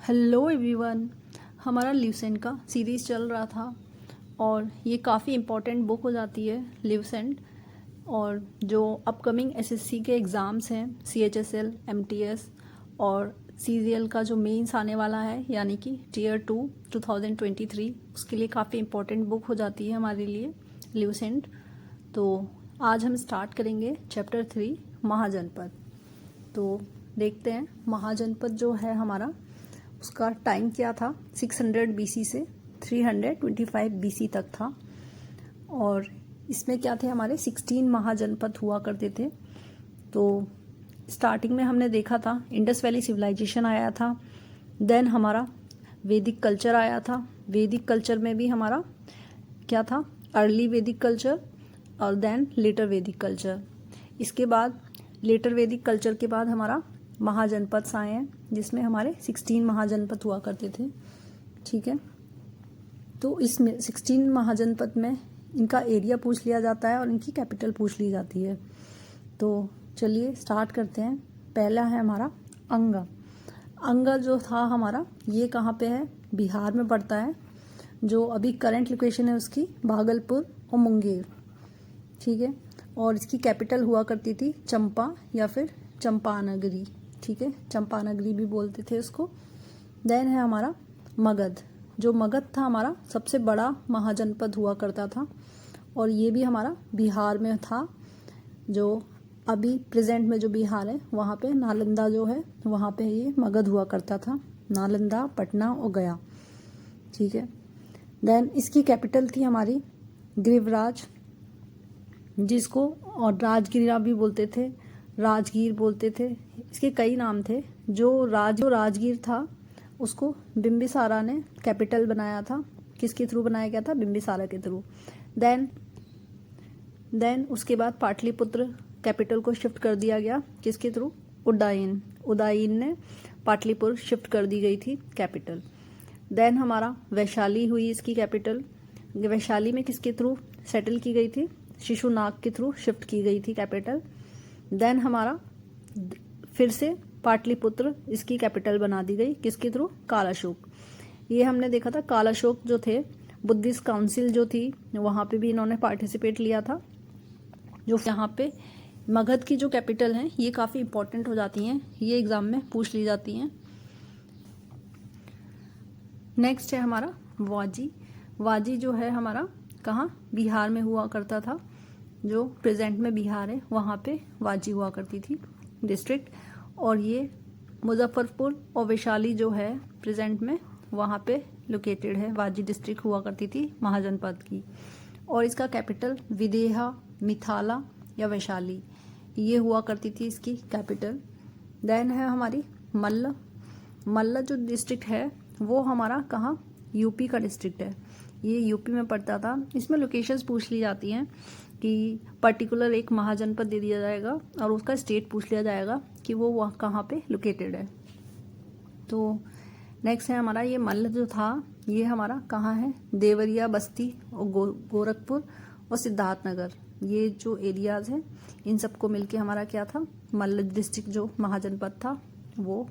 Hello everyone. हमारा Lucent का series चल रहा था और ये काफ़ी इम्पॉर्टेंट बुक हो जाती है ल्यूसेंट। और जो अपकमिंग एसएससी के एग्ज़ाम्स हैं सीएचएसएल, एमटीएस और सीजीएल का जो मेंस आने वाला है यानी कि टियर 2 2023, उसके लिए काफ़ी इम्पॉर्टेंट बुक हो जाती है हमारे लिए ल्यूसेंट। तो आज हम स्टार्ट करेंगे चैप्टर 3 महाजनपद। तो देखते हैं महाजनपद जो है हमारा, उसका टाइम क्या था। 600 बीसी से 325 बीसी तक था। और इसमें क्या थे, हमारे 16 महाजनपद हुआ करते थे। तो स्टार्टिंग में हमने देखा था इंडस वैली सिविलाइजेशन आया था, देन हमारा वैदिक कल्चर आया था। वैदिक कल्चर में भी हमारा क्या था, अर्ली वैदिक कल्चर और देन लेटर वैदिक कल्चर। इसके बाद लेटर वैदिक कल्चर के बाद हमारा महाजनपद आए हैं, जिसमें हमारे 16 महाजनपद हुआ करते थे। ठीक है, तो इसमें 16 महाजनपद में इनका एरिया पूछ लिया जाता है और इनकी कैपिटल पूछ ली जाती है। तो चलिए स्टार्ट करते हैं। पहला है हमारा अंगा। अंगा जो था हमारा, ये कहाँ पे है, बिहार में पड़ता है। जो अभी करंट लोकेशन है उसकी भागलपुर और मुंगेर। ठीक है, और इसकी कैपिटल हुआ करती थी चंपा या फिर चंपानगरी। ठीक है, चंपानगरी भी बोलते थे उसको। देन है हमारा मगध। जो मगध था हमारा सबसे बड़ा महाजनपद हुआ करता था और ये भी हमारा बिहार में था। जो अभी प्रेजेंट में जो बिहार है वहाँ पे नालंदा जो है वहाँ पे ये मगध हुआ करता था। नालंदा, पटना और गया। ठीक है, देन इसकी कैपिटल थी हमारी गिरिवराज, जिसको और राजगिरा भी बोलते थे, राजगीर बोलते थे। इसके कई नाम थे। जो राजगीर था उसको बिम्बिसारा ने कैपिटल बनाया था। किसके थ्रू बनाया गया था, बिम्बिसारा के थ्रू। देन उसके बाद पाटलिपुत्र कैपिटल को शिफ्ट कर दिया गया। किसके थ्रू, उदयन ने पाटलिपुत्र शिफ्ट कर दी गई थी कैपिटल। देन हमारा वैशाली हुई इसकी कैपिटल। वैशाली में किसके थ्रू सेटल की गई थी, शिशुनाग के थ्रू शिफ्ट की गई थी कैपिटल। देन हमारा फिर से पाटलिपुत्र इसकी कैपिटल बना दी गई। किसके थ्रू, कालाशोक। ये हमने देखा था कालाशोक जो थे, बुद्धिस्ट काउंसिल जो थी वहाँ पे भी इन्होंने पार्टिसिपेट लिया था। जो यहाँ पे मगध की जो कैपिटल हैं ये काफ़ी इंपॉर्टेंट हो जाती हैं, ये एग्जाम में पूछ ली जाती हैं। नेक्स्ट है हमारा वाजी। वाजी जो है हमारा कहाँ, बिहार में हुआ करता था। जो प्रेजेंट में बिहार है वहाँ पे वाजी हुआ करती थी डिस्ट्रिक्ट। और ये मुजफ्फरपुर और वैशाली जो है प्रेजेंट में वहाँ पे लोकेटेड है। वाजी डिस्ट्रिक्ट हुआ करती थी महाजनपद की। और इसका कैपिटल विदेहा, मिथाला या वैशाली ये हुआ करती थी इसकी कैपिटल। देन है हमारी मल्ल। मल्ल जो डिस्ट्रिक्ट है वो हमारा कहाँ, यूपी का डिस्ट्रिक्ट है। ये यूपी में पड़ता था। इसमें लोकेशंस पूछ ली जाती हैं कि पर्टिकुलर एक महाजनपद दे दिया जाएगा और उसका स्टेट पूछ लिया जाएगा कि वो वहाँ कहाँ पे लोकेटेड है। तो नेक्स्ट है हमारा ये मल्ल जो था ये हमारा कहाँ है, देवरिया, बस्ती और गोरखपुर और सिद्धार्थनगर। ये जो एरियाज़ हैं इन सबको मिलके हमारा क्या था, मल्ल डिस्ट्रिक्ट जो महाजनपद था वो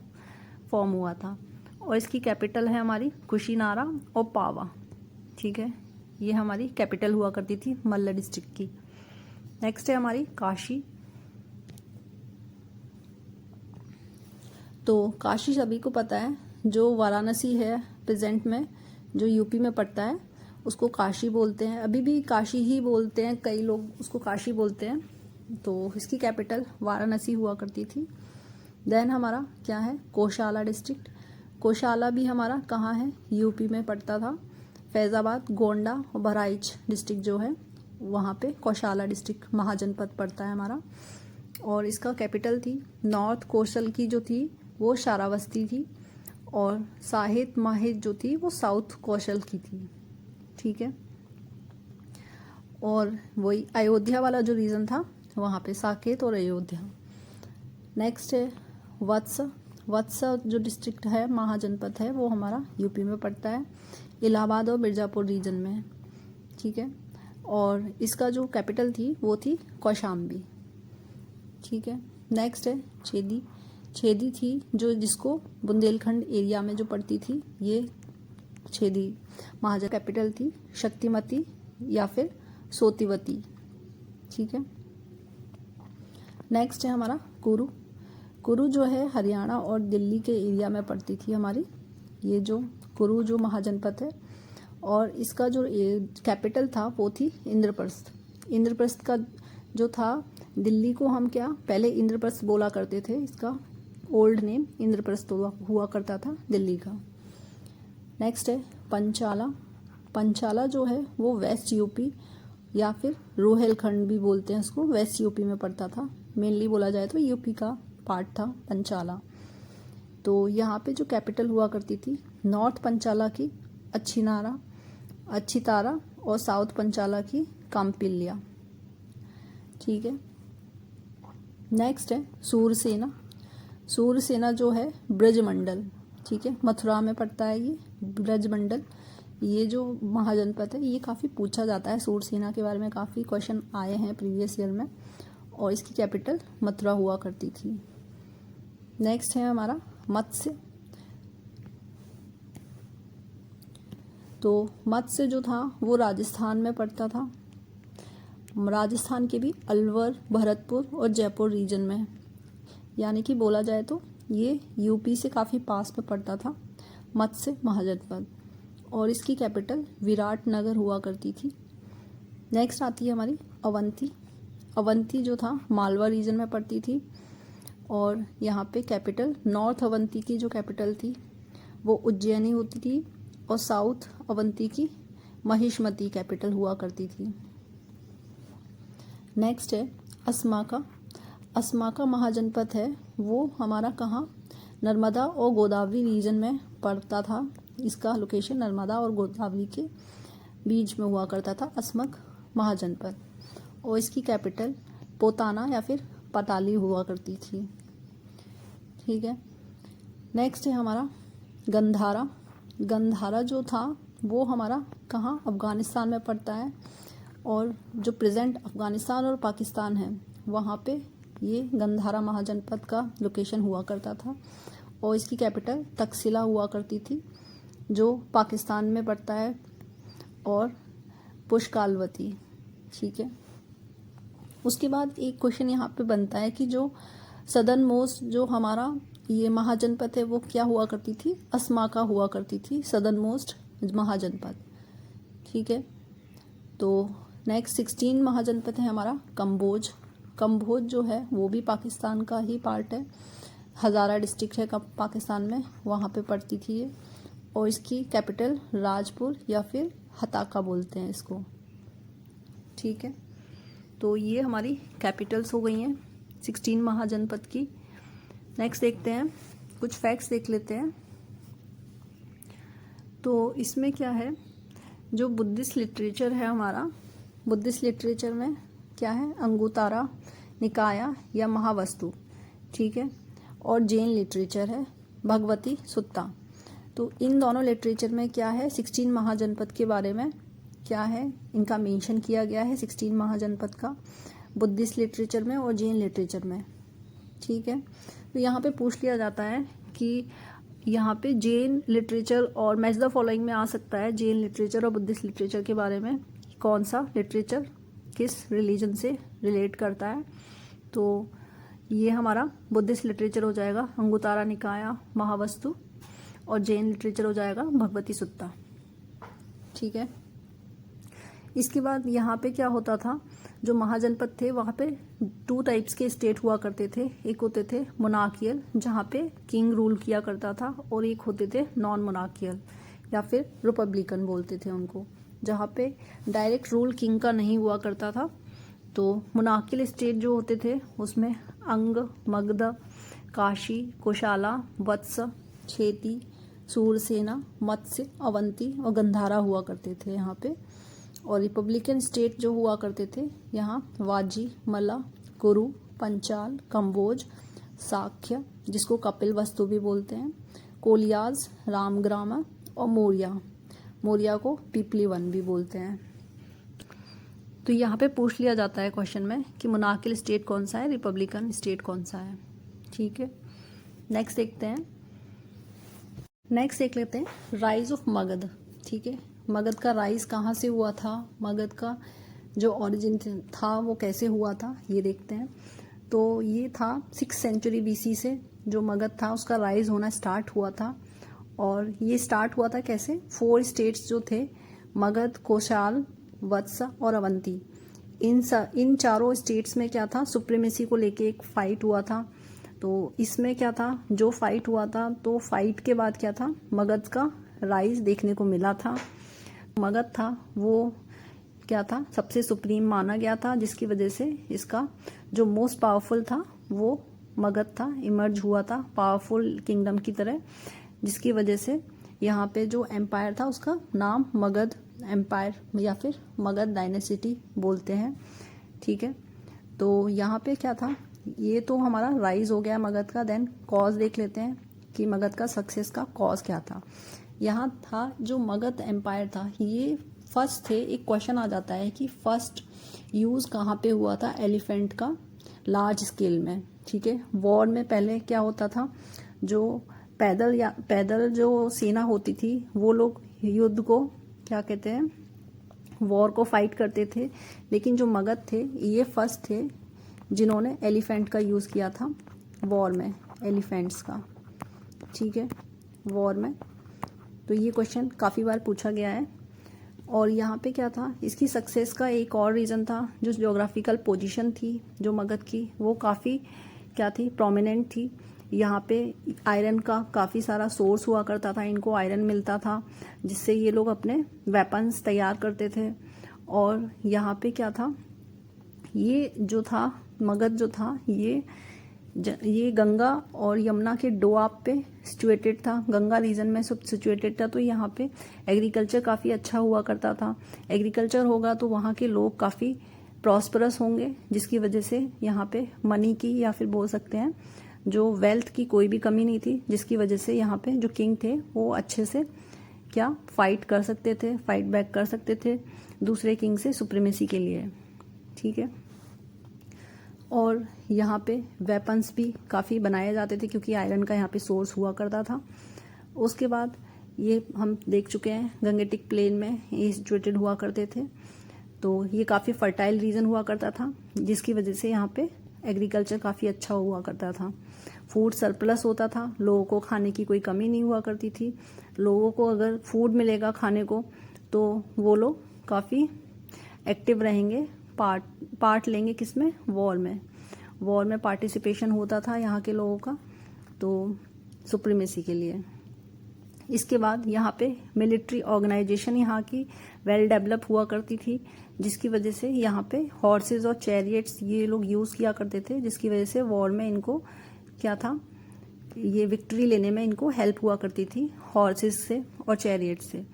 फॉर्म हुआ था। और इसकी कैपिटल है हमारी कुशीनारा और पावा। ठीक है, ये हमारी कैपिटल हुआ करती थी मल्ल डिस्ट्रिक्ट की। नेक्स्ट है हमारी काशी। तो काशी सभी को पता है, जो वाराणसी है प्रेजेंट में जो यूपी में पड़ता है उसको काशी बोलते हैं। अभी भी काशी ही बोलते हैं, कई लोग उसको काशी बोलते हैं। तो इसकी कैपिटल वाराणसी हुआ करती थी। देन हमारा क्या है, कोशाला डिस्ट्रिक्ट। कोशाला भी हमारा कहाँ है, यूपी में पड़ता था। फैज़ाबाद, गोंडा और बहराइच डिस्ट्रिक्ट जो है वहाँ पे कौशाला डिस्ट्रिक्ट महाजनपद पड़ता है हमारा। और इसका कैपिटल थी नॉर्थ कोस्टल की जो थी वो शारावस्ती थी। और साहित माहित जो थी वो साउथ कौशल की थी। ठीक है, और वही अयोध्या वाला जो रीजन था वहाँ पे साकेत और अयोध्या। नेक्स्ट है वत्स। वत्स जो डिस्ट्रिक्ट है महाजनपद है वो हमारा यूपी में पड़ता है, इलाहाबाद और मिर्ज़ापुर रीजन में है। ठीक है, और इसका जो कैपिटल थी वो थी कौशाम्बी। ठीक है, नेक्स्ट है चेदी। छेदी थी जो जिसको बुंदेलखंड एरिया में जो पड़ती थी, ये छेदी महाजन। कैपिटल थी शक्तिमती या फिर सोतीवती। ठीक है। नेक्स्ट है हमारा कुरु। कुरु जो है हरियाणा और दिल्ली के एरिया में पड़ती थी हमारी, ये जो कुरु जो महाजनपद है। और इसका जो कैपिटल था वो थी इंद्रप्रस्थ। इंद्रप्रस्थ का जो था, दिल्ली को हम क्या पहले इंद्रप्रस्थ बोला करते थे, इसका ओल्ड नेम इंद्रप्रस्थ हुआ करता था दिल्ली का। नेक्स्ट है पंचाला। पंचाला जो है वो वेस्ट यूपी या फिर रोहेलखंड भी बोलते हैं इसको, वेस्ट यूपी में पड़ता था। मेनली बोला जाए तो यूपी का पार्ट था पंचाला। तो यहाँ पे जो कैपिटल हुआ करती थी, नॉर्थ पंचाला की अच्छीतारा और साउथ पंचाला की काम्पिल्या। ठीक है। नेक्स्ट है सूरसेना। सूरसेना जो है ब्रजमंडल। ठीक है, मथुरा में पड़ता है ये ब्रजमंडल। ये जो महाजनपद है ये काफ़ी पूछा जाता है, सूरसेना के बारे में काफ़ी क्वेश्चन आए हैं प्रीवियस ईयर में। और इसकी कैपिटल मथुरा हुआ करती थी। नेक्स्ट है हमारा मत्स्य। तो मत्स्य जो था वो राजस्थान में पड़ता था, राजस्थान के भी अलवर, भरतपुर और जयपुर रीजन में, यानी कि बोला जाए तो ये यूपी से काफ़ी पास में पड़ता था मत्स्य महाजनपद। और इसकी कैपिटल विराटनगर हुआ करती थी। नेक्स्ट आती है हमारी अवंती। अवंती जो था मालवा रीजन में पड़ती थी। और यहाँ पे कैपिटल, नॉर्थ अवंती की जो कैपिटल थी वो उज्जैनी होती थी और साउथ अवंती की महिष्मती कैपिटल हुआ करती थी। नेक्स्ट है अस्माका। अस्माका महाजनपद है वो हमारा कहाँ, नर्मदा और गोदावरी रीजन में पड़ता था। इसका लोकेशन नर्मदा और गोदावरी के बीच में हुआ करता था अस्मक महाजनपद। और इसकी कैपिटल पोताना या फिर पटाली हुआ करती थी। ठीक है। नेक्स्ट है हमारा गंधारा। गंधारा जो था वो हमारा कहाँ, अफ़गानिस्तान में पड़ता है। और जो प्रेजेंट अफ़गानिस्तान और पाकिस्तान है वहाँ पे ये गंधारा महाजनपद का लोकेशन हुआ करता था। और इसकी कैपिटल तक्षशिला हुआ करती थी जो पाकिस्तान में पड़ता है, और पुष्कालवती। ठीक है। उसके बाद एक क्वेश्चन यहाँ पे बनता है कि जो सदर्न मोस्ट जो हमारा ये महाजनपद है वो क्या हुआ करती थी, अस्माका हुआ करती थी सदर्न मोस्ट महाजनपद। ठीक है। तो नेक्स्ट 16 महाजनपद है हमारा कंबोज। कंबोज जो है वो भी पाकिस्तान का ही पार्ट है, हज़ारा डिस्ट्रिक्ट है पाकिस्तान में, वहाँ पे पड़ती थी ये। और इसकी कैपिटल राजपुर या फिर हताका बोलते हैं इसको। ठीक है। तो ये हमारी कैपिटल्स हो गई हैं 16 महाजनपद की। नेक्स्ट देखते हैं, कुछ फैक्ट्स देख लेते हैं। तो इसमें क्या है, जो बुद्धिस्ट लिटरेचर है हमारा, बुद्धिस्ट लिटरेचर में क्या है, अंगुतारा निकाया या महावस्तु। ठीक है। और जैन लिटरेचर है भगवती सुत्ता। तो इन दोनों लिटरेचर में क्या है, 16 महाजनपद के बारे में क्या है, इनका मेंशन किया गया है 16 महाजनपद का, बुद्धिस्ट लिटरेचर में और जैन लिटरेचर में। ठीक है। तो यहाँ पे पूछ लिया जाता है कि यहाँ पे जैन लिटरेचर और मैच द फॉलोइंग में आ सकता है, जैन लिटरेचर और बुद्धिस्ट लिटरेचर के बारे में कौन सा लिटरेचर किस रिलीजन से रिलेट करता है। तो ये हमारा बुद्धिस्ट लिटरेचर हो जाएगा अंगुतारा निकाया महावस्तु, और जैन लिटरेचर हो जाएगा भगवती सुत्ता। ठीक है। इसके बाद यहाँ पे क्या होता था, जो महाजनपद थे वहाँ पे 2 टाइप्स के स्टेट हुआ करते थे। एक होते थे मोनार्कियल जहाँ पे किंग रूल किया करता था, और एक होते थे नॉन मोनार्कियल या फिर रिपब्लिकन बोलते थे उनको, जहाँ पे डायरेक्ट रूल किंग का नहीं हुआ करता था। तो मोनार्कियल स्टेट जो होते थे उसमें अंग, मगध, काशी, कोशाला, वत्स, छेती, सूरसेना, मत्स्य, अवंती और गंधारा हुआ करते थे यहाँ पे। और रिपब्लिकन स्टेट जो हुआ करते थे यहाँ वाजी, मला, कुरु, पंचाल, कंबोज, साक्य जिसको कपिल वस्तु भी बोलते हैं, कोलियाज, रामग्राम और मौर्या, मौर्या को पीपली वन भी बोलते हैं। तो यहाँ पे पूछ लिया जाता है क्वेश्चन में कि मोनार्कियल स्टेट कौन सा है, रिपब्लिकन स्टेट कौन सा है। ठीक है। नेक्स्ट देखते हैं, नेक्स्ट देख लेते हैं राइज ऑफ मगध। ठीक है, मगध का राइज कहाँ से हुआ था, मगध का जो ओरिजिन था वो कैसे हुआ था, ये देखते हैं। तो ये था 6th सेंचुरी BC से जो मगध था उसका राइज होना स्टार्ट हुआ था। और ये स्टार्ट हुआ था कैसे, 4 स्टेट्स जो थे, मगध, कौशाल, वत्स और अवंती, इन चारों स्टेट्स में क्या था, सुप्रीमेसी को लेके एक फाइट हुआ था। तो इसमें क्या था, जो फाइट हुआ था, तो फाइट के बाद क्या था, मगध का राइज देखने को मिला था। मगध था वो क्या था, सबसे सुप्रीम माना गया था, जिसकी वजह से इसका जो मोस्ट पावरफुल था वो मगध था, इमर्ज हुआ था पावरफुल किंगडम की तरह, जिसकी वजह से यहाँ पे जो एम्पायर था उसका नाम मगध एम्पायर या फिर मगध डायनेसिटी बोलते हैं। ठीक है, तो यहाँ पे क्या था, ये तो हमारा राइज हो गया मगध का। देन कॉज देख लेते हैं कि मगध का सक्सेस का कॉज क्या था। यहाँ था जो मगध एम्पायर था, ये फर्स्ट थे। एक क्वेश्चन आ जाता है कि फर्स्ट यूज़ कहाँ पे हुआ था एलिफेंट का लार्ज स्केल में। ठीक है, वॉर में पहले क्या होता था, जो पैदल जो सेना होती थी वो लोग युद्ध को क्या कहते हैं, वॉर को फाइट करते थे। लेकिन जो मगध थे ये फर्स्ट थे जिन्होंने एलिफेंट का यूज़ किया था वॉर में, एलिफेंट्स का। ठीक है, वॉर में। तो ये क्वेश्चन काफ़ी बार पूछा गया है। और यहाँ पे क्या था, इसकी सक्सेस का एक और रीज़न था, जो ज्योग्राफिकल पोजीशन थी जो मगध की, वो काफ़ी क्या थी, प्रोमिनेंट थी। यहाँ पे आयरन का काफ़ी सारा सोर्स हुआ करता था, इनको आयरन मिलता था, जिससे ये लोग अपने वेपन्स तैयार करते थे। और यहाँ पे क्या था, ये जो था मगध जो था ये गंगा और यमुना के डोआब पे सिचुएटेड था, गंगा रीजन में सब सिचुएटेड था। तो यहाँ पे एग्रीकल्चर काफ़ी अच्छा हुआ करता था। एग्रीकल्चर होगा तो वहाँ के लोग काफ़ी प्रॉस्परस होंगे, जिसकी वजह से यहाँ पे मनी की या फिर बोल सकते हैं जो वेल्थ की कोई भी कमी नहीं थी, जिसकी वजह से यहाँ पे जो किंग थे वो अच्छे से क्या फाइट कर सकते थे, फाइट बैक कर सकते थे दूसरे किंग से सुप्रीमेसी के लिए। ठीक है, और यहाँ पे वेपन्स भी काफ़ी बनाए जाते थे क्योंकि आयरन का यहाँ पे सोर्स हुआ करता था। उसके बाद ये हम देख चुके हैं गंगेटिक प्लेन में ये सिचुएटेड हुआ करते थे। तो ये काफ़ी फर्टाइल रीजन हुआ करता था, जिसकी वजह से यहाँ पे एग्रीकल्चर काफ़ी अच्छा हुआ करता था। फूड सरप्लस होता था, लोगों को खाने की कोई कमी नहीं हुआ करती थी। लोगों को अगर फूड मिलेगा खाने को तो वो लोग काफ़ी एक्टिव रहेंगे, पार्ट लेंगे किसमें, वॉर में पार्टिसिपेशन होता था यहाँ के लोगों का, तो सुप्रीमेसी के लिए। इसके बाद यहाँ पे मिलिट्री ऑर्गेनाइजेशन यहाँ की वेल डेवलप हुआ करती थी, जिसकी वजह से यहाँ पे हॉर्सेस और चैरियट्स ये लोग यूज़ किया करते थे, जिसकी वजह से वॉर में इनको क्या था, ये विक्ट्री लेने में इनको हेल्प हुआ करती थी हॉर्सेस से और चैरियट से।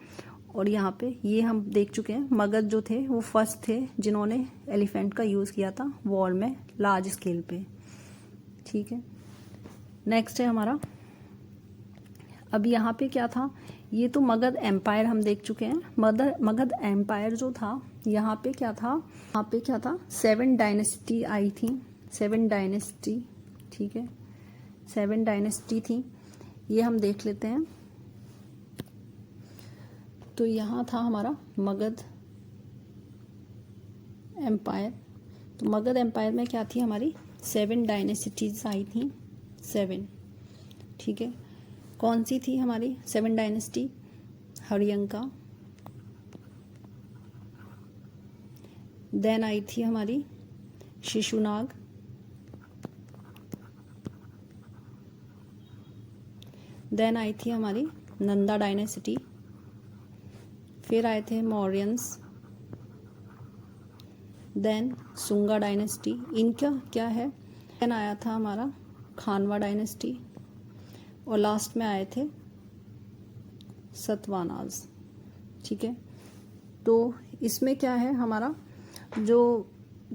और यहाँ पे ये हम देख चुके हैं मगध जो थे वो फर्स्ट थे जिन्होंने एलिफेंट का यूज़ किया था वॉर में लार्ज स्केल पे। ठीक है, नेक्स्ट है हमारा, अब यहाँ पे क्या था, ये तो मगध एम्पायर हम देख चुके हैं। मगध एम्पायर जो था यहाँ पे क्या था, 7 डायनेस्टी आई थी, 7 डायनेस्टी। ठीक है, 7 डायनेस्टी थी, ये हम देख लेते हैं। तो यहाँ था हमारा मगध एम्पायर। तो मगध एम्पायर में क्या थी, हमारी 7 डायनेस्टीज आई थी, 7। ठीक है, कौन सी थी हमारी 7 डायनेस्टी, हरियंका, देन आई थी हमारी शिशुनाग, देन आई थी हमारी नंदा डायनेसिटी, फिर आए थे मौर्यंस, देन सुंगा डायनेस्टी, इनका क्या है, देन आया था हमारा खानवा डायनेस्टी, और लास्ट में आए थे सतवानाज। ठीक है, तो इसमें क्या है हमारा, जो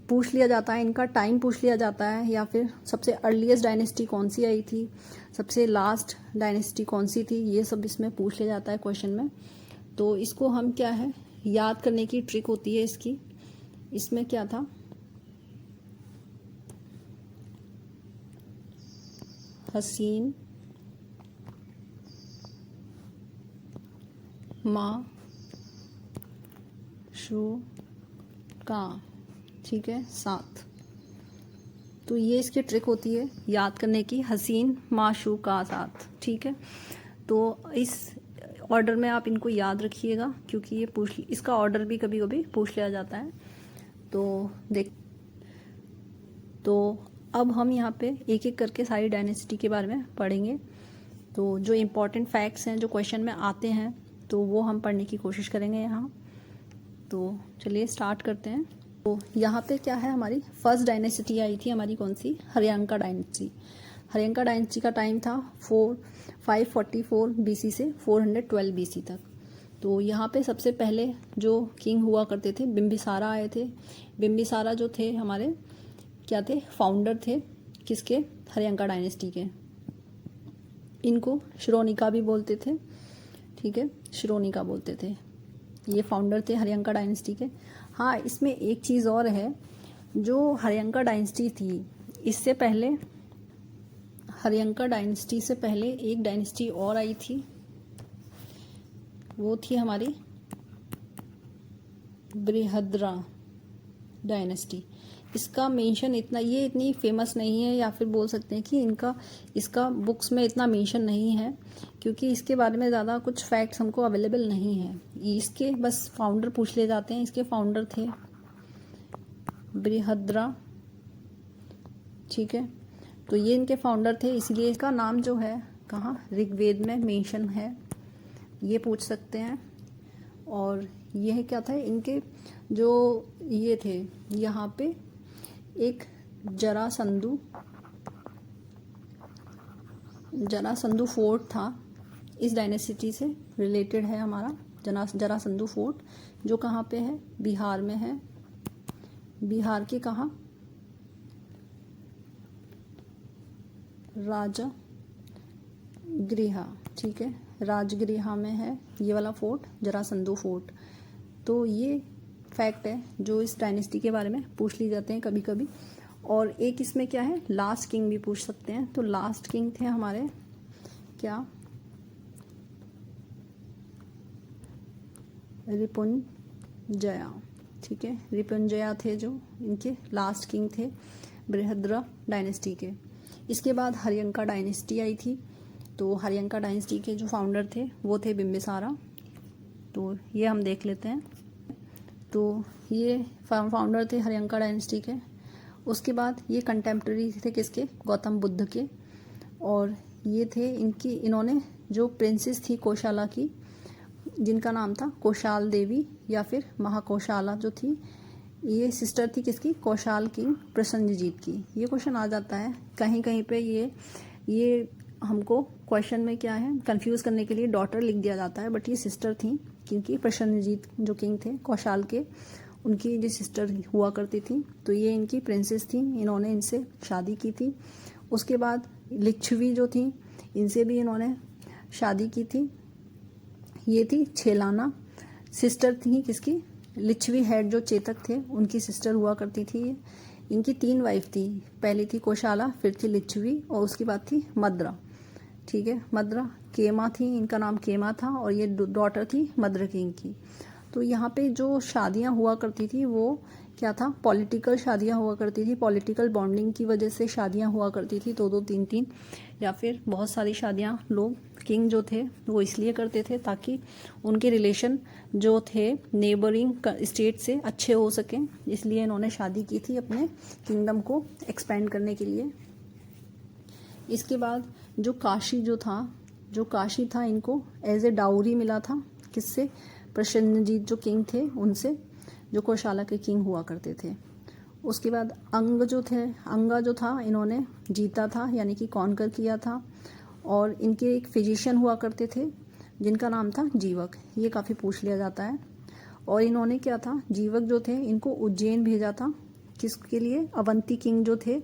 पूछ लिया जाता है, इनका टाइम पूछ लिया जाता है, या फिर सबसे अर्लीस्ट डायनेस्टी कौन सी आई थी, सबसे लास्ट डायनेस्टी कौन सी थी, ये सब इसमें पूछ लिया जाता है क्वेश्चन में। तो इसको हम क्या है, याद करने की ट्रिक होती है इसकी। इसमें क्या था, हसीन मा शू का, ठीक है, साथ। तो ये इसकी ट्रिक होती है याद करने की, हसीन माशू का साथ, ठीक है। तो इस ऑर्डर में आप इनको याद रखिएगा, क्योंकि ये इसका ऑर्डर भी कभी कभी पूछ लिया जाता है। तो अब हम यहाँ पे एक एक करके सारी डायनेसिटी के बारे में पढ़ेंगे। तो जो इम्पोर्टेंट फैक्ट्स हैं जो क्वेश्चन में आते हैं तो वो हम पढ़ने की कोशिश करेंगे यहाँ। तो चलिए स्टार्ट करते हैं। तो यहाँ पे क्या है, हमारी फर्स्ट डायनेसिटी आई थी हमारी, कौन सी, हरियांका डायनेसिटी। हरियांका डायनेसिटी का टाइम था 544 BC से 412 BC तक। तो यहाँ पे सबसे पहले जो किंग हुआ करते थे बिम्बिसारा आए थे। बिम्बिसारा जो थे हमारे क्या थे, फाउंडर थे किसके, हरियांका डायनेस्टी के। इनको श्रोनिका भी बोलते थे, ठीक है, श्रोनिका बोलते थे। ये फाउंडर थे हरियांका डायनेस्टी के। हाँ, इसमें एक चीज़ और है, जो हरियांका डायनेस्टी थी इससे पहले, हरियांका डायनेस्टी से पहले एक डायनेस्टी और आई थी, वो थी हमारी बृहद्रा डायनेस्टी। इसका मेंशन इतना, ये इतनी फेमस नहीं है, या फिर बोल सकते हैं कि इसका बुक्स में इतना मेंशन नहीं है, क्योंकि इसके बारे में ज़्यादा कुछ फैक्ट्स हमको अवेलेबल नहीं है। इसके बस फाउंडर पूछ ले जाते हैं। इसके फाउंडर थे बृहद्रा, ठीक है। तो ये इनके फाउंडर थे, इसलिए इसका नाम जो है कहाँ, ऋग्वेद में मेंशन है, ये पूछ सकते हैं। और यह क्या था, इनके जो ये थे, यहाँ पे एक जरासंधु फोर्ट था, इस डायनेसिटी से रिलेटेड है हमारा जरासंधु फोर्ट, जो कहाँ पे है, बिहार में है। बिहार के कहाँ, राजगृहा, ठीक है, राजगृहा में है ये वाला फोर्ट, जरासंधु फोर्ट। तो ये फैक्ट है जो इस डायनेस्टी के बारे में पूछ ली जाते हैं कभी कभी। और एक इसमें क्या है, लास्ट किंग भी पूछ सकते हैं। तो लास्ट किंग थे हमारे क्या, रिपुंजया, ठीक है, रिपुंजया थे जो इनके लास्ट किंग थे बृहद्रा डायनेस्टी के। इसके बाद हरियांका डायनेस्टी आई थी। तो हरियांका डायनेस्टी के जो फाउंडर थे वो थे बिम्बिसारा। तो ये हम देख लेते हैं। तो ये फाउंडर थे हरियांका डायनेस्टी के। उसके बाद ये कंटेम्प्रेरी थे किसके, गौतम बुद्ध के। और ये थे इन्होंने जो प्रिंसेस थी कोशाला की, जिनका नाम था कोशाल देवी या फिर महाकोशाला जो थी, ये सिस्टर थी किसकी, कौशाल किंग प्रसन्नजीत की। ये क्वेश्चन आ जाता है कहीं कहीं पे। ये हमको क्वेश्चन में क्या है, कंफ्यूज करने के लिए डॉटर लिख दिया जाता है, बट ये सिस्टर थी, क्योंकि प्रसन्नजीत जो किंग थे कौशाल के, उनकी जो सिस्टर हुआ करती थी। तो ये इनकी प्रिंसेस थी, इन्होंने इनसे शादी की थी। उसके बाद लिच्छवी जो थी, इनसे भी इन्होंने शादी की थी। ये थी छेलाना, सिस्टर थी किसकी, लिच्छवी हेड जो चेतक थे उनकी सिस्टर हुआ करती थी ये। इनकी 3 वाइफ थी, पहली थी कोशाला, फिर थी लिच्छवी, और उसके बाद थी मद्रा, ठीक है, मद्रा। केमा थी, इनका नाम केमा था, और ये डॉटर थी मद्र किंग की। तो यहाँ पे जो शादियाँ हुआ करती थी वो क्या था, पॉलिटिकल शादियाँ हुआ करती थी, पॉलिटिकल बॉन्डिंग की वजह से शादियाँ हुआ करती थी, 2-2 3-3 या फिर बहुत सारी शादियाँ लोग किंग जो थे वो इसलिए करते थे ताकि उनके रिलेशन जो थे नेबरिंग स्टेट से अच्छे हो सकें, इसलिए इन्होंने शादी की थी अपने किंगडम को एक्सपेंड करने के लिए। इसके बाद जो काशी था इनको एज ए डाउरी मिला था, किससे, प्रसन्नजीत जो किंग थे उनसे, जो कोशाला के किंग हुआ करते थे। उसके बाद अंगा जो था इन्होंने जीता था, यानी कि कॉन्कर किया था। और इनके एक फिजिशियन हुआ करते थे जिनका नाम था जीवक, ये काफ़ी पूछ लिया जाता है। और इन्होंने क्या था, जीवक जो थे इनको उज्जैन भेजा था, किसके लिए, अवंती किंग जो थे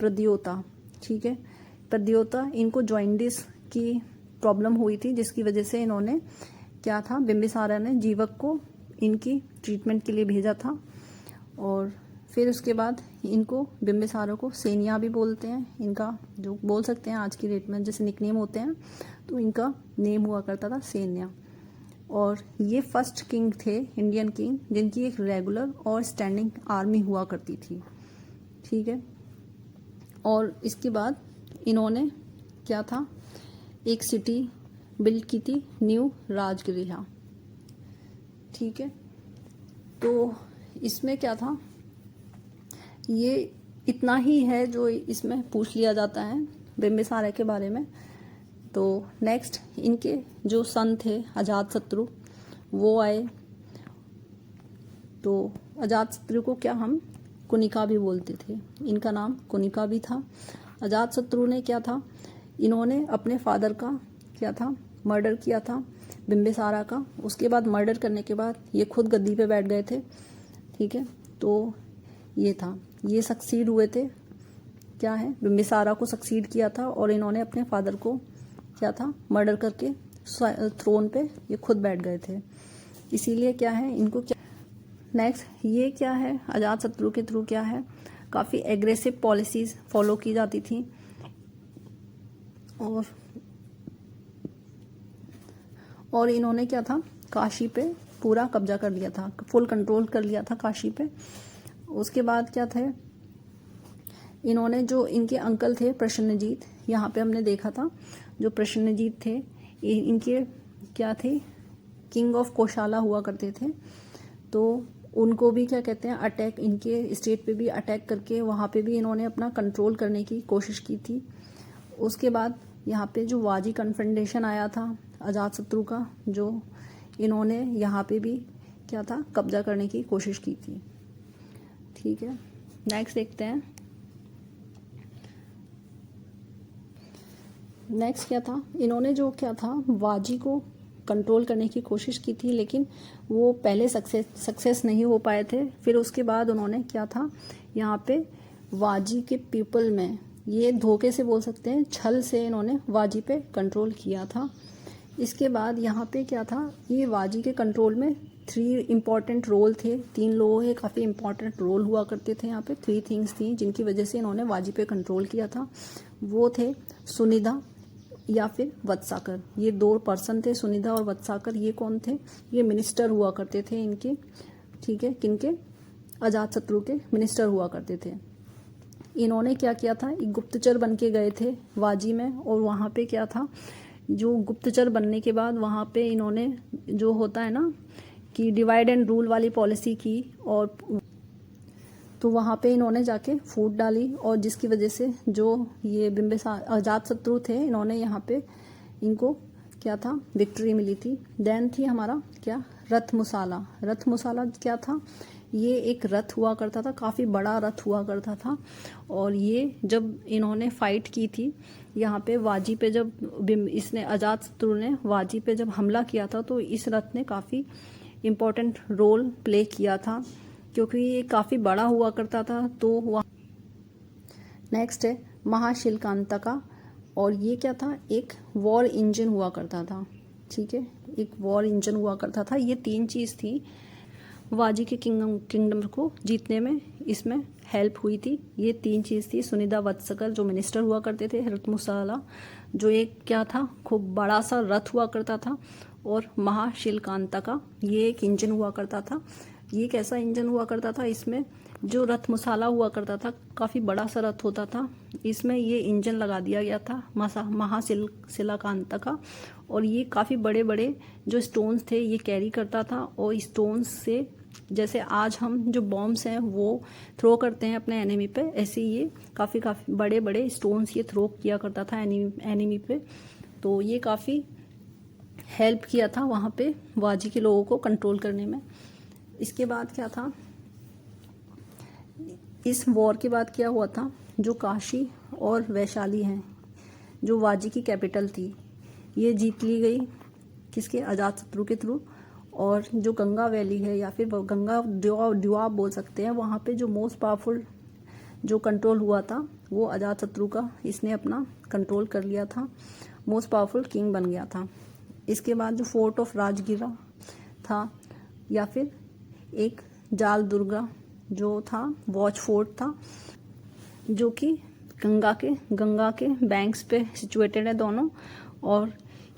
प्रद्योता, ठीक है, प्रद्योता, इनको जॉइंडिस की प्रॉब्लम हुई थी, जिसकी वजह से इन्होंने क्या था, बिम्बिसारा ने जीवक को इनकी ट्रीटमेंट के लिए भेजा था। और फिर उसके बाद इनको बिम्बिसारा को सेनिया भी बोलते हैं, इनका जो बोल सकते हैं आज की डेट में जैसे निकनेम होते हैं, तो इनका नेम हुआ करता था सेनिया। और ये फर्स्ट किंग थे, इंडियन किंग, जिनकी एक रेगुलर और स्टैंडिंग आर्मी हुआ करती थी। ठीक है। और इसके बाद इन्होंने क्या था, एक सिटी बिल्ड की थी, न्यू राजगृह। ठीक है। तो इसमें क्या था, ये इतना ही है जो इसमें पूछ लिया जाता है बिम्बिसारा के बारे में। तो नेक्स्ट इनके जो सन थे अजातशत्रु, वो आए। तो अजातशत्रु को क्या हम कुनिका भी बोलते थे, इनका नाम कुनिका भी था। अजातशत्रु ने क्या था, इन्होंने अपने फादर का क्या था, मर्डर किया था, बिम्बिसारा का। उसके बाद मर्डर करने के बाद ये खुद गद्दी पे बैठ गए थे। ठीक है। तो ये था, ये सक्सीड हुए थे, क्या है, बिम्बिसारा को सक्सीड किया था, और इन्होंने अपने फादर को क्या था, मर्डर करके थ्रोन पे ये खुद बैठ गए थे। इसीलिए क्या है, इनको क्या, नेक्स्ट ये क्या है, अजातशत्रु के थ्रू क्या है, काफ़ी एग्रेसिव पॉलिसीज फॉलो की जाती थी। और इन्होंने क्या था, काशी पे पूरा कब्जा कर लिया था, फुल कंट्रोल कर लिया था काशी पे। उसके बाद क्या थे, इन्होंने जो इनके अंकल थे प्रसन्नजीत, यहाँ पे हमने देखा था जो प्रसन्नजीत थे, इनके क्या थे, किंग ऑफ कोशाला हुआ करते थे। तो उनको भी क्या कहते हैं, अटैक, इनके स्टेट पे भी अटैक करके वहाँ पे भी इन्होंने अपना कंट्रोल करने की कोशिश की थी। उसके बाद यहाँ पे जो वाजी कन्फ्रंटेशन आया था अजातशत्रु का, जो इन्होंने यहाँ पे भी क्या था, कब्जा करने की कोशिश की थी। ठीक है। नेक्स्ट देखते हैं। नेक्स्ट क्या था, इन्होंने जो क्या था, वाजी को कंट्रोल करने की कोशिश की थी, लेकिन वो पहले सक्सेस नहीं हो पाए थे। फिर उसके बाद उन्होंने क्या था, यहाँ पे वाजी के पीपल में, ये धोखे से बोल सकते हैं, छल से इन्होंने वाजी पे कंट्रोल किया था। इसके बाद यहाँ पे क्या था, ये वाजी के कंट्रोल में 3 इम्पॉर्टेंट रोल थे, 3 लोगों के काफ़ी इम्पॉर्टेंट रोल हुआ करते थे। यहाँ पे 3 थिंग्स थी जिनकी वजह से इन्होंने वाजी पे कंट्रोल किया था। वो थे सुनिधा या फिर वत्साकर, ये 2 पर्सन थे, सुनिधा और वत्साकर। ये कौन थे, ये मिनिस्टर हुआ करते थे इनके। ठीक है। किनके, अजातशत्रु के मिनिस्टर हुआ करते थे। इन्होंने क्या किया था, एक गुप्तचर बन के गए थे वाजी में, और वहाँ पे क्या था, जो गुप्तचर बनने के बाद वहाँ पे इन्होंने, जो होता है ना कि डिवाइड एंड रूल वाली पॉलिसी की, और तो वहाँ पे इन्होंने जाके फूट डाली, और जिसकी वजह से जो ये बिम्बिसारा अजातशत्रु थे, इन्होंने यहाँ पे इनको क्या था, विक्ट्री मिली थी। देन थी हमारा क्या, रथमुसाला। रथमुसाला क्या था, ये एक रथ हुआ करता था, काफ़ी बड़ा रथ हुआ करता था। और ये जब इन्होंने फाइट की थी यहाँ पे वाजी पे, जब इसने अजातशत्रु ने वाजी पे जब हमला किया था, तो इस रथ ने काफ़ी इम्पोर्टेंट रोल प्ले किया था, क्योंकि ये काफ़ी बड़ा हुआ करता था। तो वह नेक्स्ट है महाशिलकांतका, और ये क्या था, एक वॉर इंजन हुआ करता था। ठीक है। एक वॉर इंजन हुआ करता था। ये 3 चीज़ थी वाजी के किंगडम को जीतने में, इसमें हेल्प हुई थी। ये 3 चीज़ थी, सुनिधा वत्सकर जो मिनिस्टर हुआ करते थे, रथमुसाला जो एक क्या था, खूब बड़ा सा रथ हुआ करता था, और महाशिलकांतका ये एक इंजन हुआ करता था। ये कैसा इंजन हुआ करता था, इसमें जो रथमुसाला हुआ करता था, काफ़ी बड़ा सा रथ होता था, इसमें ये इंजन लगा दिया गया था महाशिलाकांतका, और ये काफ़ी बड़े बड़े जो स्टोन्स थे ये कैरी करता था। और स्टोन्स से, जैसे आज हम जो बॉम्ब्स हैं वो थ्रो करते हैं अपने एनिमी पे, ऐसे ये काफ़ी बड़े बड़े स्टोन्स ये थ्रो किया करता था एनिमी पे। तो ये काफ़ी हेल्प किया था वहाँ पे वाजी के लोगों को कंट्रोल करने में। इसके बाद क्या था, इस वॉर के बाद क्या हुआ था, जो काशी और वैशाली हैं, जो वाजी की कैपिटल थी, ये जीत ली गई किसके, अजातशत्रु के थ्रू। और जो गंगा वैली है, या फिर गंगा द्वाब बोल सकते हैं, वहाँ पे जो मोस्ट पावरफुल जो कंट्रोल हुआ था वो अजातशत्रु का, इसने अपना कंट्रोल कर लिया था, मोस्ट पावरफुल किंग बन गया था। इसके बाद जो फोर्ट ऑफ राजगिरा था, या फिर एक जाल दुर्गा जो था, वॉच फोर्ट था, जो कि गंगा के बैंक्स पे सिचुएटेड है दोनों। और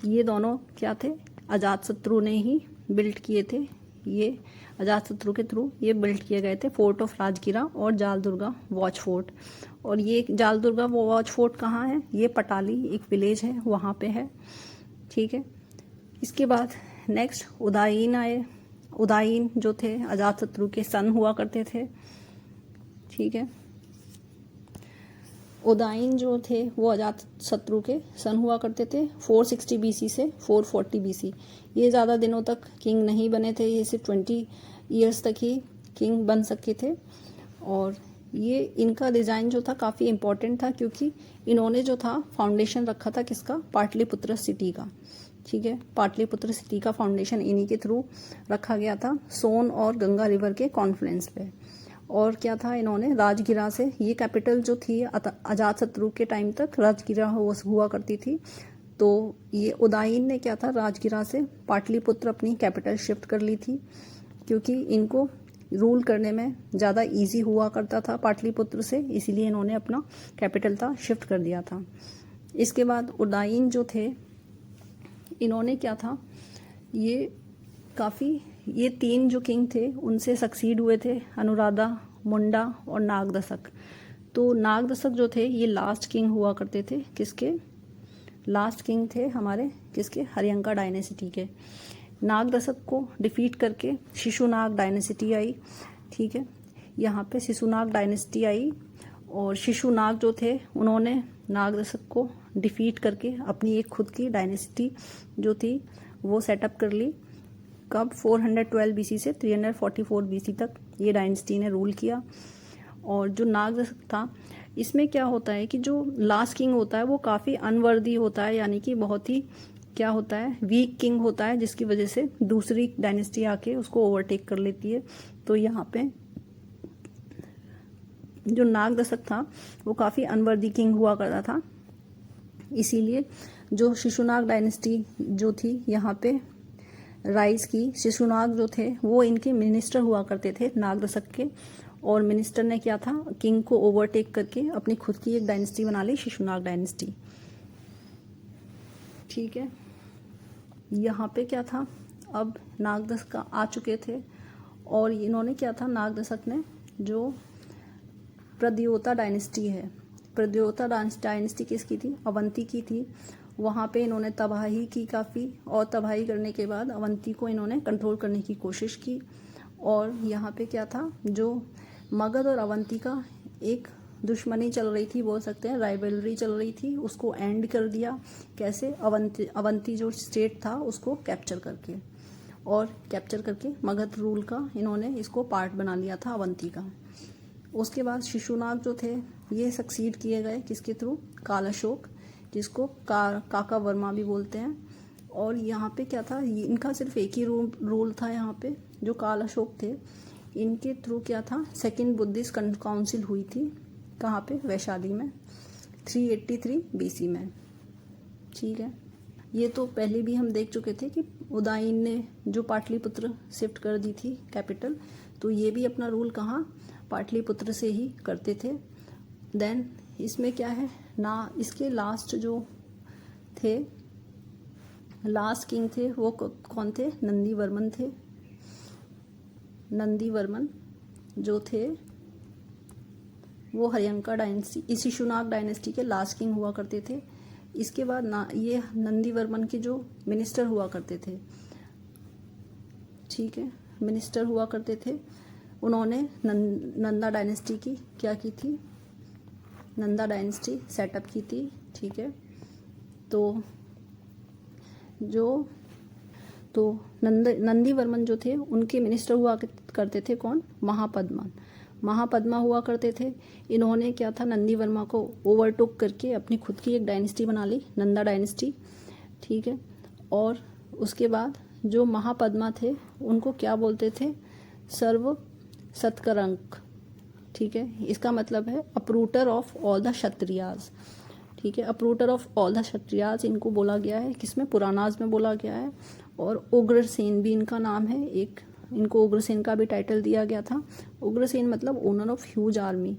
ये दोनों क्या थे, अजातशत्रु ने ही बिल्ड किए थे। ये अजातशत्रु के थ्रू ये बिल्ड किए गए थे, फोर्ट ऑफ राजगिरा और जाल दुर्गा वॉच फोर्ट। और ये जाल दुर्गा वॉच फोर्ट कहाँ है? ये पटाली एक विलेज है, वहाँ पे है। ठीक है। इसके बाद नेक्स्ट उदायीन आए। उदायीन जो थे अजातशत्रु के सन हुआ करते थे। ठीक है। उदायीन जो थे वो अजातशत्रु के सन हुआ करते थे 460 BC से 440 BC। ये ज़्यादा दिनों तक किंग नहीं बने थे, ये सिर्फ 20 ईयर्स तक ही किंग बन सके थे। और ये इनका डिज़ाइन जो था काफ़ी इम्पोर्टेंट था, क्योंकि इन्होंने जो था फाउंडेशन रखा था किसका? पाटलिपुत्र सिटी का। ठीक है। पाटलिपुत्र सिटी का फाउंडेशन इन्हीं के थ्रू रखा गया था, सोन और गंगा रिवर के कॉन्फ्लुएंस पे। और क्या था, इन्होंने राजगिरा से, ये कैपिटल जो थी अजातशत्रु के टाइम तक राजगिरा हुआ करती थी। तो ये उदायीन ने क्या था, राजगिरा से पाटलिपुत्र अपनी कैपिटल शिफ्ट कर ली थी, क्योंकि इनको रूल करने में ज़्यादा इजी हुआ करता था पाटलिपुत्र से, इसीलिए इन्होंने अपना कैपिटल था शिफ्ट कर दिया था। इसके बाद उदायीन जो थे, इन्होंने क्या था, ये 3 जो किंग थे उनसे सक्सीड हुए थे, अनुराधा, मुंडा और नागदशक। तो नागदशक जो थे ये लास्ट किंग हुआ करते थे, किसके? लास्ट किंग थे हमारे किसके? हरियंका डायनेसिटी के। नागदशक को डिफीट करके शिशुनाग डायनेसिटी आई। ठीक है। यहाँ पे शिशुनाग डायनेसिटी आई और शिशुनाग जो थे उन्होंने नागदशक को डिफीट करके अपनी एक खुद की डायनेसिटी जो थी वो सेटअप कर ली। कब? 412 BC से 344 BC तक ये डायनेसिटी ने रूल किया। और जो नागदशक था, इसमें क्या होता है कि जो लास्ट किंग होता है वो काफ़ी अनवर्दी होता है, यानी कि बहुत ही क्या होता है, वीक किंग होता है, जिसकी वजह से दूसरी डायनेसिटी आके उसको ओवरटेक कर लेती है। तो यहाँ पे जो नागदशक था वो काफ़ी अनवर्दी किंग हुआ करता था, इसीलिए जो शिशुनाग डायनेसिटी जो थी यहाँ पे राइज की। शिशुनाग जो थे वो इनके मिनिस्टर हुआ करते थे नागदशक के, और मिनिस्टर ने क्या था, किंग को ओवरटेक करके अपनी खुद की एक डायनेसिटी बना ली, शिशुनाग डायनेसिटी। ठीक है। यहाँ पे क्या था, अब नागदशक आ चुके थे और इन्होंने क्या था, नागदशक ने जो प्रद्योता डायनेसिटी है, प्रद्योता डायनेसिटी किसकी थी? अवंती की थी। वहाँ पे इन्होंने तबाही की काफ़ी, और तबाही करने के बाद अवंती को इन्होंने कंट्रोल करने की कोशिश की। और यहाँ पे क्या था, जो मगध और अवंती का एक दुश्मनी चल रही थी, बोल सकते हैं राइवलरी चल रही थी, उसको एंड कर दिया। कैसे? अवंती जो स्टेट था उसको कैप्चर करके, और कैप्चर करके मगध रूल का इन्होंने इसको पार्ट बना लिया था अवंती का। उसके बाद शिशुनाग जो थे ये सक्सीड किए गए किसके थ्रू? काल अशोक, जिसको काका वर्मा भी बोलते हैं। और यहाँ पे क्या था, इनका सिर्फ एक ही रूल था यहाँ पे, जो काल अशोक थे इनके थ्रू क्या था, सेकंड बुद्धिस्ट काउंसिल हुई थी। कहाँ पे? वैशाली में 383 BC में। ठीक है। ये तो पहले भी हम देख चुके थे कि उदायीन ने जो पाटलिपुत्र शिफ्ट कर दी थी कैपिटल, तो ये भी अपना रूल कहाँ? पाटलिपुत्र से ही करते थे। देन इसमें क्या है ना, इसके लास्ट जो थे, लास्ट किंग थे वो कौन थे? नंदीवर्मन थे। नंदीवर्मन जो थे वो हरियंका डायनेस्टी, शिशुनाग डायनेस्टी के लास्ट किंग हुआ करते थे। इसके बाद ये नंदीवर्मन के जो मिनिस्टर हुआ करते थे, ठीक है, मिनिस्टर हुआ करते थे, उन्होंने नंदा डायनेस्टी की क्या की थी? नंदा डायनेस्टी सेटअप की थी। ठीक है। तो नंदीवर्मन जो थे उनके मिनिस्टर हुआ करते थे कौन? महापद्मा हुआ करते थे। इन्होंने क्या था, नंदीवर्मा को ओवरटुक करके अपनी खुद की एक डायनेस्टी बना ली, नंदा डायनेस्टी। ठीक है। और उसके बाद जो महापद्मा थे उनको क्या बोलते थे? सर्व सत्करंक। ठीक है। इसका मतलब है अपरूटर ऑफ ऑल द क्षत्रियाज। ठीक है। अपरूटर ऑफ ऑल द क्षत्रियाज इनको बोला गया है, किसमें? पुराणाज में बोला गया है। और उग्रसेन भी इनका नाम है, एक इनको उग्रसेन का भी टाइटल दिया गया था। उग्रसेन मतलब ओनर ऑफ ह्यूज आर्मी,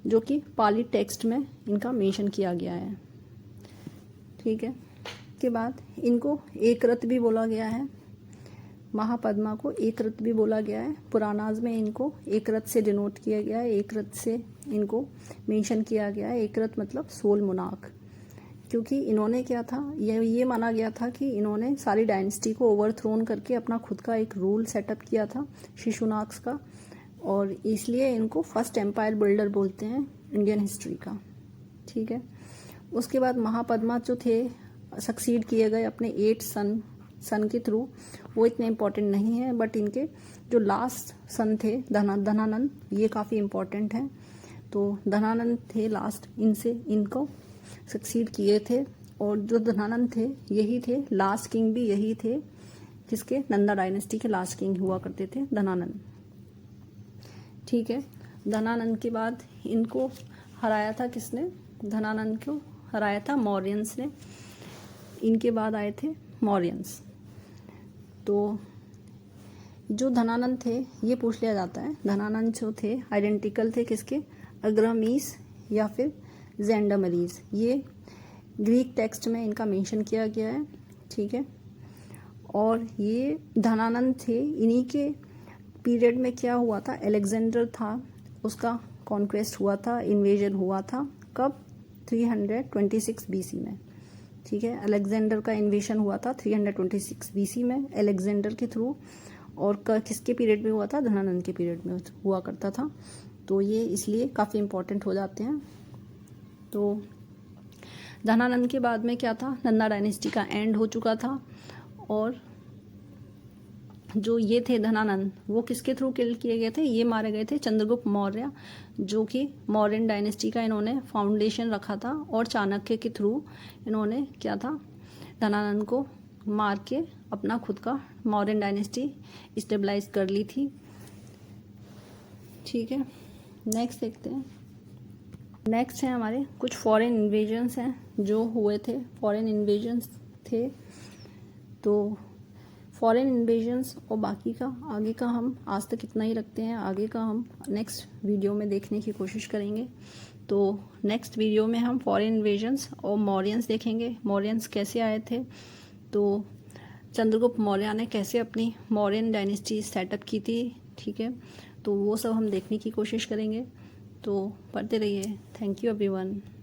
जो कि पाली टेक्स्ट में इनका मेंशन किया गया है। ठीक है। के बाद इनको एक रथ भी बोला गया है, महापद्मा को एक रथ भी बोला गया है। पुराणाज में इनको एक रथ से डिनोट किया गया है, एक रथ से इनको मेंशन किया गया है। एक रथ मतलब सोल मोनार्क, क्योंकि इन्होंने क्या था, ये माना गया था कि इन्होंने सारी डायनेस्टी को ओवरथ्रोन करके अपना खुद का एक रूल सेटअप किया था शिशुनाग्स का, और इसलिए इनको फर्स्ट एम्पायर बिल्डर बोलते हैं इंडियन हिस्ट्री का। ठीक है, उसके बाद महापद्मा जो थे सक्सीड किए गए अपने 8 सन के थ्रू, वो इतने इम्पोर्टेंट नहीं है, बट इनके जो लास्ट सन थे धनानंद, ये काफ़ी इम्पोर्टेंट हैं। तो धनानंद थे लास्ट, इनको सक्सीड किए थे, और जो धनानंद थे यही थे लास्ट किंग, भी यही थे जिसके नंदा डायनेस्टी के लास्ट किंग हुआ करते थे धनानंद। ठीक है, धनानंद के बाद इनको हराया था किसने? धनानंद को हराया था मौर्यंस ने। इनके बाद आए थे मौर्यंस। तो जो धनानंद थे, ये पूछ लिया जाता है, धनानंद जो थे आइडेंटिकल थे किसके? अग्रमीस या फिर ज़ेंडमरीज। ये ग्रीक टेक्स्ट में इनका मेंशन किया गया है। ठीक है, और ये धनानंद थे, इन्हीं के पीरियड में क्या हुआ था, अलेक्जेंडर था, उसका कॉन्क्वेस्ट हुआ था, इन्वेजन हुआ था। कब? 326 BC में। ठीक है, अलेक्जेंडर का इन्वेशन हुआ था 326 BC में अलेक्जेंडर के थ्रू, और किसके पीरियड में हुआ था? धनानंद के पीरियड में हुआ करता था। तो ये इसलिए काफ़ी इम्पोर्टेंट हो जाते हैं। तो धनानंद के बाद में क्या था, नंदा डायनेस्टी का एंड हो चुका था, और जो ये थे धनानंद, वो किसके थ्रू किल किए गए थे? ये मारे गए थे चंद्रगुप्त मौर्य, जो कि मौर्यन डायनेस्टी का इन्होंने फाउंडेशन रखा था, और चाणक्य के थ्रू इन्होंने क्या था, धनानंद को मार के अपना खुद का मौर्यन डायनेस्टी स्टेबलाइज कर ली थी। ठीक है, नेक्स्ट देखते हैं। नेक्स्ट है हमारे कुछ फॉरेन इन्वेजन्स हैं जो हुए थे, फॉरेन इन्वेजन्स थे। तो फॉरेन इन्वेजन्स और बाकी का आगे का हम आज तक इतना ही रखते हैं, आगे का हम नेक्स्ट वीडियो में देखने की कोशिश करेंगे। तो नेक्स्ट वीडियो में हम फॉरेन इन्वेजन्स और मौर्यंस देखेंगे, मौर्यंस कैसे आए थे, तो चंद्रगुप्त मौर्य ने कैसे अपनी मौर्यन डायनेस्टी सेटअप की थी। ठीक है, तो वो सब हम देखने की कोशिश करेंगे। तो पढ़ते रहिए। Thank you everyone.